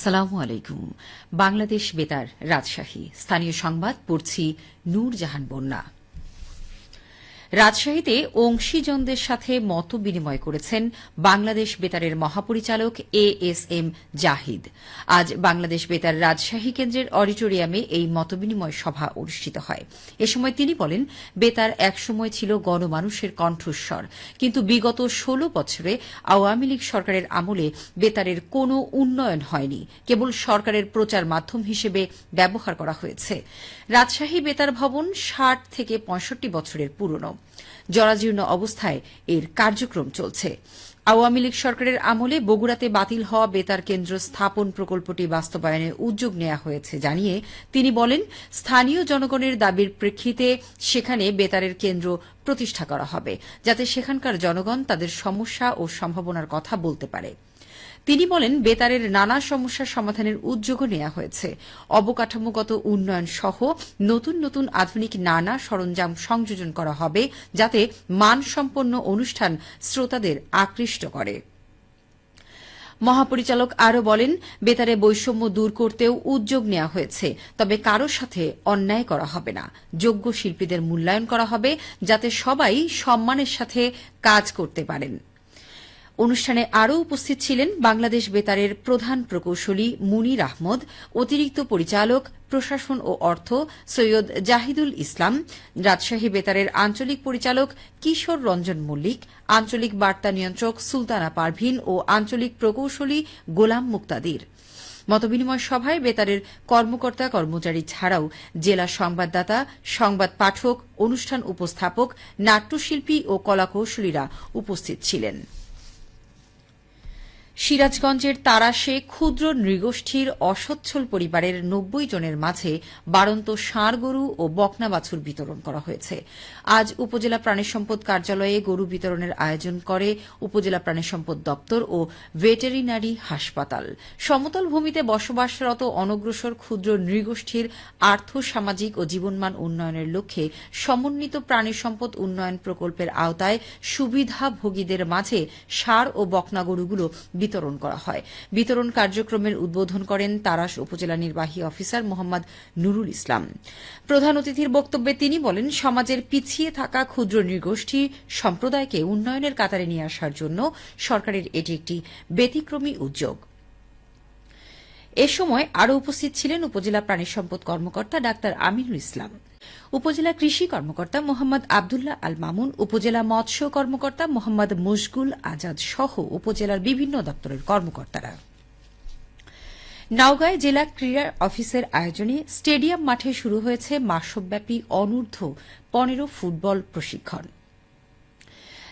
আসসালামু আলাইকুম। বাংলাদেশ বেতার, রাজশাহী। স্থানীয় সংবাদ পড়ছি নূরজাহান বন্যা। রাজশাহীতে অংশীজনদের সাথে মত বিনিময় করেছেন বাংলাদেশ বেতারের মহাপরিচালক ASM জাহিদ। আজ বাংলাদেশ বেতার রাজশাহী কেন্দ্রের অডিটোরিয়ামে এই মতবিনিময় সভা অনুষ্ঠিত হয়। এ সময় তিনি বলেন, বেতার একসময় ছিল গণমানুষের কণ্ঠস্বর, কিন্তু বিগত 16 বছরে আওয়ামী লীগ সরকারের আমলে বেতারের কোনো উন্নয়ন হয়নি, কেবল সরকারের প্রচার মাধ্যম হিসেবে ব্যবহার করা হয়েছে। রাজশাহী বেতার ভবন 60 থেকে 65 বছরের পুরনো, জরাজীর্ণ অবস্থায় এর কার্যক্রম চলছে। আওয়ামী লীগ সরকারের আমলে বগুড়াতে বাতিল হওয়া বেতার কেন্দ্র স্থাপন প্রকল্পটি বাস্তবায়নে উদ্যোগ নেওয়া হয়েছে জানিয়ে তিনি বলেন, স্থানীয় জনগণের দাবির প্রেক্ষিতে সেখানে বেতারের কেন্দ্র প্রতিষ্ঠা করা হবে, যাতে সেখানকার জনগণ তাদের সমস্যা ও সম্ভাবনার কথা বলতে পারে। তিনি বলেন, বেতারের নানা সমস্যার সমাধানের উদ্যোগও নেওয়া হয়েছে। অবকাঠামোগত উন্নয়ন সহ নতুন নতুন আধুনিক নানা সরঞ্জাম সংযোজন করা হবে, যাতে মানসম্পন্ন অনুষ্ঠান শ্রোতাদের আকৃষ্ট করে। মহাপরিচালক আরও বলেন, বেতারে বৈষম্য দূর করতেও উদ্যোগ নেওয়া হয়েছে, তবে কারো সাথে অন্যায় করা হবে না। যোগ্য শিল্পীদের মূল্যায়ন করা হবে, যাতে সবাই সম্মানের সাথে কাজ করতে পারেন। অনুষ্ঠানে আরও উপস্থিত ছিলেন বাংলাদেশ বেতারের প্রধান প্রকৌশলী মুনির আহমদ, অতিরিক্ত পরিচালক প্রশাসন ও অর্থ সৈয়দ জাহিদুল ইসলাম, রাজশাহী বেতারের আঞ্চলিক পরিচালক কিশোর রঞ্জন মল্লিক, আঞ্চলিক বার্তা নিয়ন্ত্রক সুলতানা পারভিন ও আঞ্চলিক প্রকৌশলী গোলাম মুক্তাদির। মতবিনিময় সভায় বেতারের কর্মকর্তা কর্মচারী ছাড়াও জেলা সংবাদদাতা, সংবাদ পাঠক, অনুষ্ঠান উপস্থাপক, নাট্যশিল্পী ও কলাকৌশলীরা উপস্থিত ছিলেন। সিরাজগঞ্জের তারাশে ক্ষুদ্র নৃগোষ্ঠীর অসচ্ছল পরিবারের 90 জনের মাঝে বাড়ন্ত ষাঁড় গরু ও বকনা বাছুর বিতরণ করা হয়েছে। আজ উপজেলা প্রাণিসম্পদ কার্যালয়ে গরু বিতরণের আয়োজন করে উপজেলা প্রাণিসম্পদ দপ্তর ও ভেটেরিনারি হাসপাতাল। সমতল ভূমিতে বসবাসরত অনগ্রসর ক্ষুদ্র নৃগোষ্ঠীর আর্থ, সামাজিক ও জীবনমান উন্নয়নের লক্ষ্যে সমন্বিত প্রাণিসম্পদ উন্নয়ন প্রকল্পের আওতায় সুবিধাভোগীদের মাঝে ষাঁড় ও বকনা গরুগুলো বিতরণ করা হয়। বিতরণ কার্যক্রমের উদ্বোধন করেন তারাস উপজেলা নির্বাহী অফিসার মোহাম্মদ নুরুল ইসলাম। প্রধান অতিথির বক্তব্যে তিনি বলেন, সমাজের পিছিয়ে থাকা ক্ষুদ্র নৃগোষ্ঠী সম্প্রদায়কে উন্নয়নের কাতারে নিয়ে আসার জন্য সরকারের এটি একটি ব্যতিক্রমী উদ্যোগ। এ সময় আরও উপস্থিত ছিলেন উপজেলা প্রাণিসম্পদ কর্মকর্তা ডাক্তার আমিনুল ইসলাম, উপজেলা কৃষি কর্মকর্তা মোহাম্মদ আবদুল্লাহ আল মামুন, উপজেলা মৎস্য কর্মকর্তা মোহাম্মদ মুশগুল আজাদ সহ উপজেলার বিভিন্ন দপ্তরের কর্মকর্তারা। নওগাঁয় জেলা ক্রীড়া অফিসের আয়োজনে স্টেডিয়াম মাঠে শুরু হয়েছে মাসব্যাপী অনূর্ধ্ব 15 ফুটবল প্রশিক্ষণ।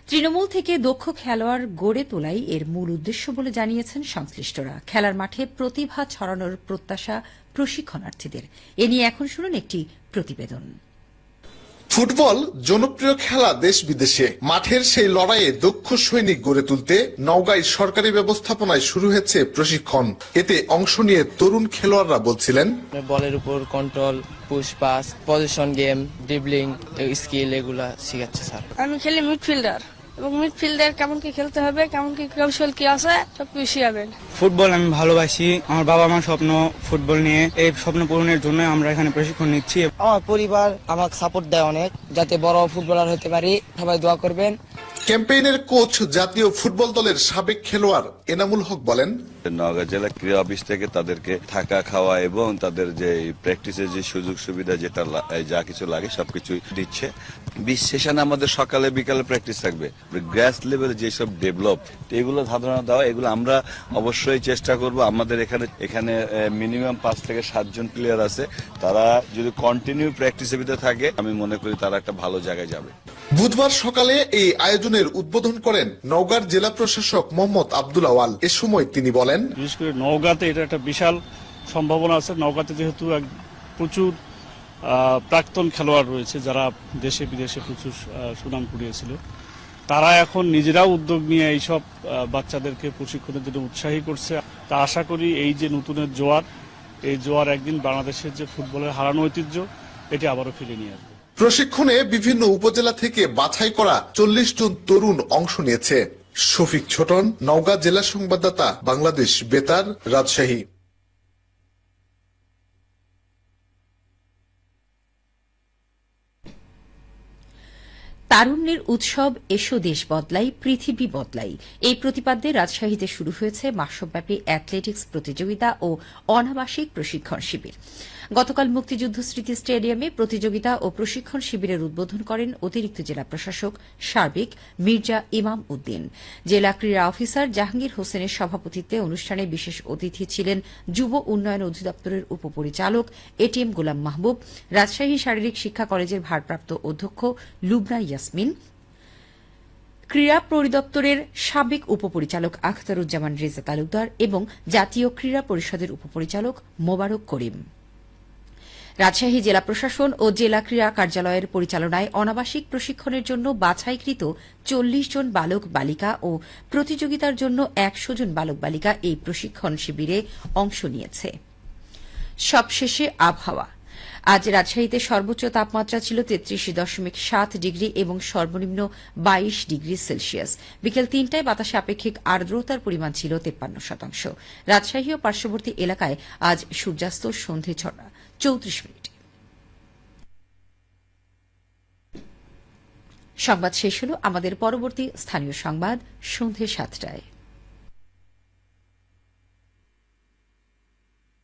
তৃণমূল থেকে দক্ষ খেলোয়াড় গড়ে তোলাই এর মূল উদ্দেশ্য বলে জানিয়েছেন সংশ্লিষ্টরা। খেলার মাঠে প্রতিভা ছড়ানোর প্রত্যাশা প্রশিক্ষণার্থীদের। এ নিয়ে এখন শুনুন একটি প্রতিবেদন। ফুটবল জনপ্রিয় খেলা দেশ বিদেশে। মাঠের সেই লড়াইয়ে দক্ষ সৈনিক গড়ে তুলতে নওগাঁয় সরকারি ব্যবস্থাপনায় শুরু হয়েছে প্রশিক্ষণ। এতে অংশ নিয়ে তরুণ খেলোয়াড়রা বলছিলেন, বলের উপর control, push pass, position game, dribbling, skill এগুলা শিখাচ্ছে স্যার। আমি খেলি মিডফিল্ডার এবং মিডফিল্ডার কেমন কি খেলতে হবে, কেমন কি কৌশল কি আছে সব কিছু শিখাবেন। ফুটবল আমি ভালোবাসি। আমার বাবা মার স্বপ্ন ফুটবল নিয়ে। এই স্বপ্ন পূরণের জন্য আমরা এখানে প্রশিক্ষণ নিচ্ছি। আমার পরিবার আমাকে সাপোর্ট দেয় অনেক, যাতে বড় ফুটবলার হতে পারি। সবাই দোয়া করবেন। ক্যাম্পেইনের কোচ জাতীয় ফুটবল দলের সাবেক খেলোয়াড় এনামুল হক বলেন, নওগাঁ জেলা ক্রীড়া অফিস থেকে তাদেরকে থাকা, খাওয়া এবং তাদের যে প্র্যাকটিসের যে সুযোগ সুবিধা যেটা যা কিছু লাগে সবকিছু দিচ্ছে। সেশনে আমাদের সকালে বিকালে প্র্যাকটিস থাকবে। গ্রাস লেভেলে যেসব ডেভেলপ এগুলো ধারণা দেওয়া, এগুলো আমরা অবশ্যই চেষ্টা করব। আমাদের এখানে মিনিমাম 5 থেকে 7 জন প্লেয়ার আছে। তারা যদি কন্টিনিউ প্র্যাকটিসের ভিতরে থাকে, আমি মনে করি তারা একটা ভালো জায়গায় যাবে। বুধবার সকালে এই আয়োজনের উদ্বোধন করেন নওগাঁর জেলা প্রশাসক মোহাম্মদ আব্দুল আওয়াল। এ সময় তিনি বলেন, বিশেষ করে নওগাঁতে এটা একটা বিশাল সম্ভাবনা আছে। নওগাঁতে যেহেতু প্রচুর প্রাক্তন খেলোয়াড় রয়েছে, যারা দেশে বিদেশে প্রচুর সুনাম কুড়িয়েছিল, তারা এখন নিজেরাও উদ্যোগ নিয়ে এইসব বাচ্চাদেরকে প্রশিক্ষণের জন্য উৎসাহী করছে। তা আশা করি এই যে নতুনের জোয়ার, এই জোয়ার একদিন বাংলাদেশের যে ফুটবলের হারানো ঐতিহ্য এটি আবারও ফিরে নিয়ে আসবে। প্রশিক্ষণে বিভিন্ন উপজেলা থেকে বাছাই করা 40 জন তরুণ অংশ নিয়েছে। শফিক ছোটন, নওগাঁ জেলা সংবাদদাতা, বাংলাদেশ বেতার, রাজশাহী। তারুণ্যের উৎসব এসো দেশ বদলাই পৃথিবী বদলাই এই প্রতিপাদ্যে রাজশাহীতে শুরু হয়েছে মাসব্যাপী অ্যাথলেটিক্স প্রতিযোগিতা ও অনাবাসিক প্রশিক্ষণ শিবির। গতকাল মুক্তিযুদ্ধ স্মৃতি স্টেডিয়ামে প্রতিযোগিতা ও প্রশিক্ষণ শিবিরের উদ্বোধন করেন অতিরিক্ত জেলা প্রশাসক সার্বিক মির্জা ইমাম উদ্দিন। জেলা ক্রীড়া অফিসার জাহাঙ্গীর হোসেনের সভাপতিত্বে অনুষ্ঠানে বিশেষ অতিথি ছিলেন যুব উন্নয়ন অধিদপ্তরের উপপরিচালক এটিএম গোলাম মাহবুব, রাজশাহী শারীরিক শিক্ষা কলেজের ভারপ্রাপ্ত অধ্যক্ষ লুবনা ইয়াসমিন, ক্রীড়া পরিদপ্তরের সাবেক উপপরিচালক আখতারুজ্জামান রেজা তালুকদার এবং জাতীয় ক্রীড়া পরিষদের উপপরিচালক মোবারক করিম। রাজশাহী জেলা প্রশাসন ও জেলা ক্রীড়া কার্যালয়ের পরিচালনায় অনাবাসিক প্রশিক্ষণের জন্য বাছাইকৃত ৪০ জন বালক বালিকা ও প্রতিযোগিতার জন্য ১০০ জন বালক বালিকা এই প্রশিক্ষণ শিবিরে অংশ নিয়েছে। সবশেষে আবহাওয়া। আজ রাজশাহীতে সর্বোচ্চ তাপমাত্রা ছিল ৩৩.৭ ডিগ্রি এবং সর্বনিম্ন ২২ ডিগ্রি সেলসিয়াস। বিকেল ৩টায় বাতাসে আপেক্ষিক আর্দ্রতার পরিমাণ ছিল ৫৩%। রাজশাহী ও পার্শ্ববর্তী এলাকায় আজ সূর্যাস্ত সন্ধে ৬:৩৪। সংবাদ শেষ হল। আমাদের পরবর্তী স্থানীয় সংবাদ সন্ধে ৭টায়।